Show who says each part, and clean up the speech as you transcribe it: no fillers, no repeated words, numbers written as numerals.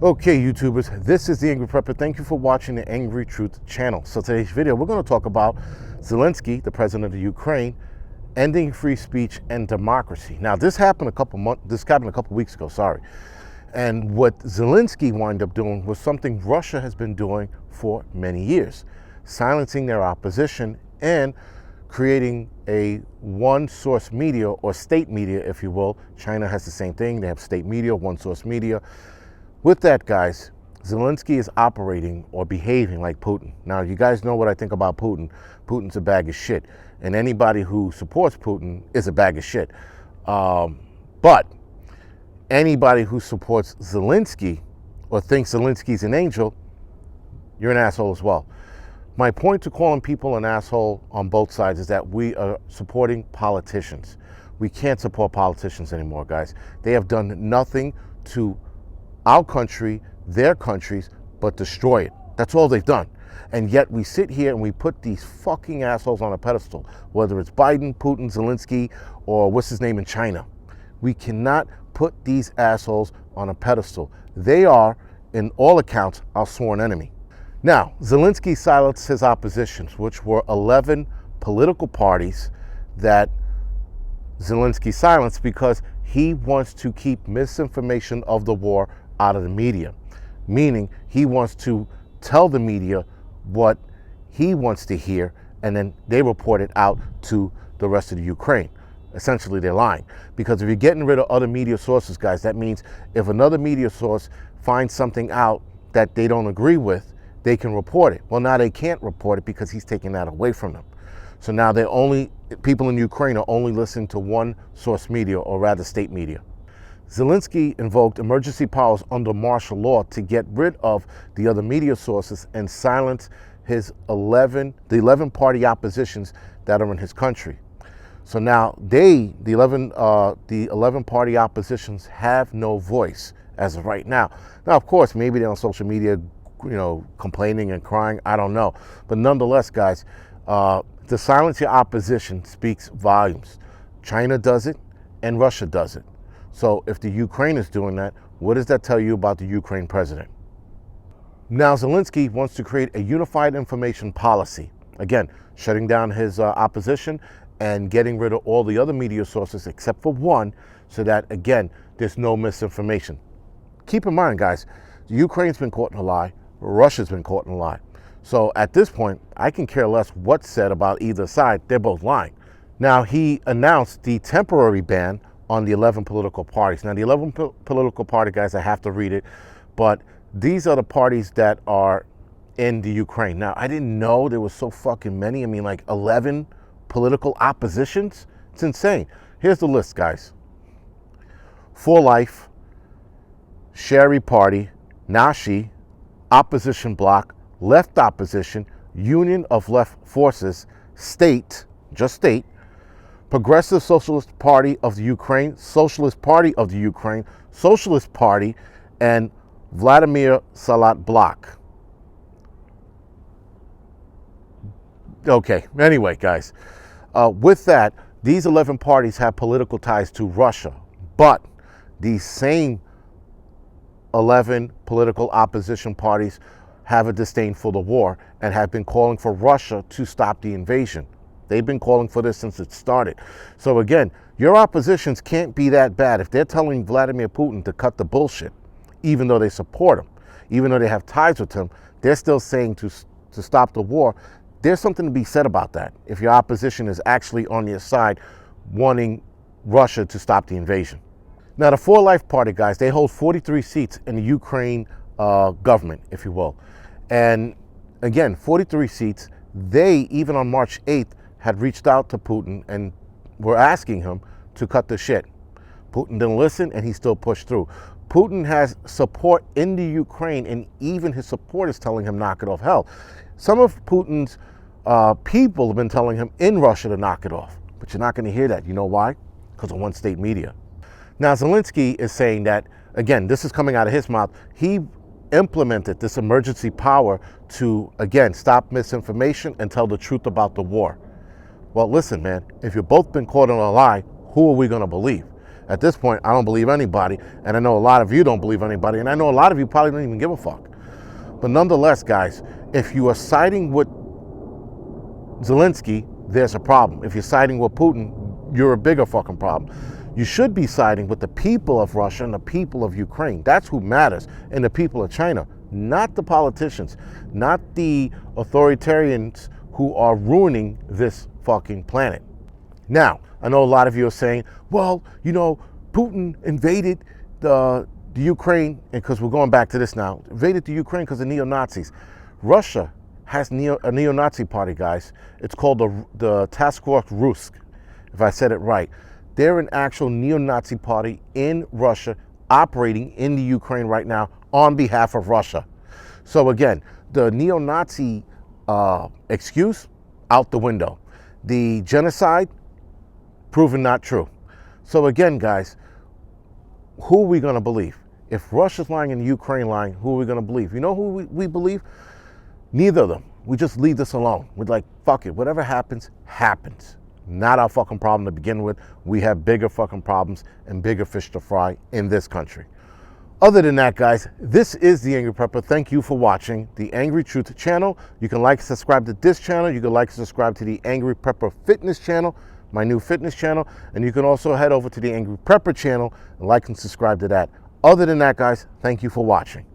Speaker 1: Okay, YouTubers, this is the Angry Prepper. Thank you for watching the Angry Truth channel. So today's video, we're going to talk about Zelensky, the president of Ukraine, ending free speech and democracy. Now, this happened a couple weeks ago, sorry. And what Zelensky wound up doing was something Russia has been doing for many years, silencing their opposition and creating a one-source media, or state media, if you will. China has the same thing. They have state media, one-source media. With that, guys, Zelensky is operating or behaving like Putin. Now, you guys know what I think about Putin. Putin's a bag of shit. And anybody who supports Putin is a bag of shit. But anybody who supports Zelensky or thinks Zelensky's an angel, you're an asshole as well. My point to calling people an asshole on both sides is that we are supporting politicians. We can't support politicians anymore, guys. They have done nothing to our country, their countries, but destroy it. That's all they've done. And yet we sit here and we put these fucking assholes on a pedestal, whether it's Biden, Putin, Zelensky, or what's his name in China. We cannot put these assholes on a pedestal. They are, in all accounts, our sworn enemy. Now, Zelensky silenced his oppositions, which were 11 political parties that Zelensky silenced because he wants to keep misinformation of the war out of the media, meaning he wants to tell the media what he wants to hear, and then they report it out to the rest of the Ukraine. Essentially, they're lying. Because if you're getting rid of other media sources, guys, that means if another media source finds something out that they don't agree with, they can report it. Well, now they can't report it because he's taking that away from them. So now people in Ukraine are only listening to one source media, or rather state media. Zelensky invoked emergency powers under martial law to get rid of the other media sources and silence the 11 party oppositions that are in his country. So now the 11 party oppositions have no voice as of right now. Now, of course, maybe they're on social media, complaining and crying. I don't know. But nonetheless, guys, to silence your opposition speaks volumes. China does it and Russia does it. So if the Ukraine is doing that, what does that tell you about the Ukraine president? Now, Zelensky wants to create a unified information policy. Again, shutting down his opposition and getting rid of all the other media sources except for one, so that, again, there's no misinformation. Keep in mind, guys, Ukraine's been caught in a lie. Russia's been caught in a lie. So at this point, I can care less what's said about either side. They're both lying. Now, he announced the temporary ban on the 11 political parties. Now, the 11 political party, guys, I have to read it, but these are the parties that are in the Ukraine. Now, I didn't know there was so fucking many. I mean, like 11 political oppositions. It's insane. Here's the list, guys. For Life, Sherry Party, Nashi, Opposition Bloc, Left Opposition, Union of Left Forces, State, just State, Progressive Socialist Party of the Ukraine, Socialist Party of the Ukraine, Socialist Party, and Vladimir Salat Bloc. Okay, anyway, guys, with that, these 11 parties have political ties to Russia, but these same 11 political opposition parties have a disdain for the war and have been calling for Russia to stop the invasion. They've been calling for this since it started. So again, your oppositions can't be that bad. If they're telling Vladimir Putin to cut the bullshit, even though they support him, even though they have ties with him, they're still saying to stop the war. There's something to be said about that. If your opposition is actually on your side wanting Russia to stop the invasion. Now, the For Life Party, guys, they hold 43 seats in the Ukraine government, if you will. And again, 43 seats. They, even on March 8th, had reached out to Putin and were asking him to cut the shit. Putin didn't listen, and he still pushed through. Putin has support in the Ukraine, and even his support is telling him knock it off. Hell, some of Putin's people have been telling him in Russia to knock it off. But you're not going to hear that. You know why? Because of one state media. Now, Zelensky is saying that, again, this is coming out of his mouth. He implemented this emergency power to, again, stop misinformation and tell the truth about the war. Well, listen, man, if you've both been caught on a lie, who are we going to believe? At this point, I don't believe anybody, and I know a lot of you don't believe anybody, and I know a lot of you probably don't even give a fuck. But nonetheless, guys, if you are siding with Zelensky, there's a problem. If you're siding with Putin, you're a bigger fucking problem. You should be siding with the people of Russia and the people of Ukraine. That's who matters, and the people of China, not the politicians, not the authoritarians who are ruining this fucking planet. Now, I know a lot of you are saying, well, you know, Putin invaded the Ukraine, and because we're going back to this now, invaded the Ukraine because of neo-Nazis. Russia has a neo-Nazi party, guys. It's called the Task Force Rusk, if I said it right. They're an actual neo-Nazi party in Russia operating in the Ukraine right now on behalf of Russia. So again, the neo-Nazi excuse, out the window. The genocide, proven not true. So again, guys, who are we going to believe? If Russia's lying and Ukraine lying, who are we going to believe? You know who we believe? Neither of them. We just leave this alone. We're like, fuck it. Whatever happens, happens. Not our fucking problem to begin with. We have bigger fucking problems and bigger fish to fry in this country. Other than that, guys, this is The Angry Prepper. Thank you for watching The Angry Truth channel. You can like and subscribe to this channel. You can like and subscribe to The Angry Prepper Fitness channel, my new fitness channel. And you can also head over to The Angry Prepper channel and like and subscribe to that. Other than that, guys, thank you for watching.